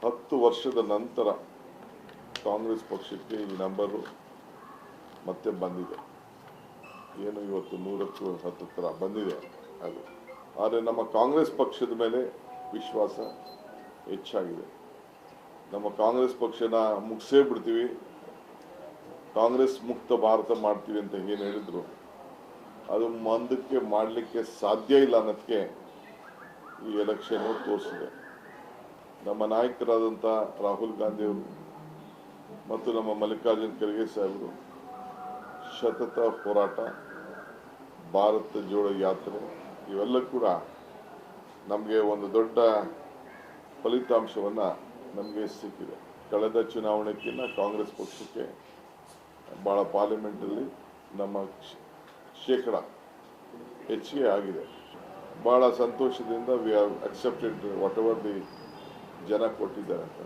10 ವರ್ಷದ ನಂತರ ಕಾಂಗ್ರೆಸ್ ಪಕ್ಷಕ್ಕೆ ಈ ನಂಬರು ಮತ್ತೆ ಬಂದಿದೆ. ಏನು ಇವತ್ತು 100ಕ್ಕೂ ಹತ್ತಿರ ಬಂದಿದೆ ಅದು. ಆದರೆ ನಮ್ಮ ಕಾಂಗ್ರೆಸ್ ಪಕ್ಷದ ಮೇಲೆ ವಿಶ್ವಾಸ ಹೆಚ್ಚಾಗಿದೆ. ನಮ್ಮ ಕಾಂಗ್ರೆಸ್ ಪಕ್ಷನ ಮುಗಿಸೇ ಬಿಡ್ತೀವಿ, ಕಾಂಗ್ರೆಸ್ ಮುಕ್ತ ಭಾರತ ಮಾಡ್ತೀವಿ ಅಂತ ಏನು ಹೇಳಿದ್ರು ಅದು ಮುಂದಕ್ಕೆ ಮಾಡಲಿಕ್ಕೆ ಸಾಧ್ಯ ಇಲ್ಲ ಅನ್ನೋದಕ್ಕೆ ಈ ಎಲೆಕ್ಷನ್ ತೋರಿಸಿದೆ. ನಮ್ಮ ನಾಯಕರಾದಂಥ ರಾಹುಲ್ ಗಾಂಧಿ ಅವರು ಮತ್ತು ನಮ್ಮ ಮಲ್ಲಿಕಾರ್ಜುನ್ ಖರ್ಗೆ ಸಾಹೇಬರು ಸತತ ಹೋರಾಟ, ಭಾರತ ಜೋಡೋ ಯಾತ್ರೆ ಇವೆಲ್ಲ ಕೂಡ ನಮಗೆ ಒಂದು ದೊಡ್ಡ ಫಲಿತಾಂಶವನ್ನು ನಮಗೆ ಸಿಕ್ಕಿದೆ. ಕಳೆದ ಚುನಾವಣೆಗಿಂತ ಕಾಂಗ್ರೆಸ್ ಪಕ್ಷಕ್ಕೆ ಭಾಳ ಪಾರ್ಲಿಮೆಂಟಲ್ಲಿ ನಮ್ಮ ಶೇಕಡ ಹೆಚ್ಚಿಗೆ ಆಗಿದೆ. ಭಾಳ ಸಂತೋಷದಿಂದ we have accepted what ever the ಜನ ಕೊಟ್ಟಿದ್ದಾರೆ ಅಂತ.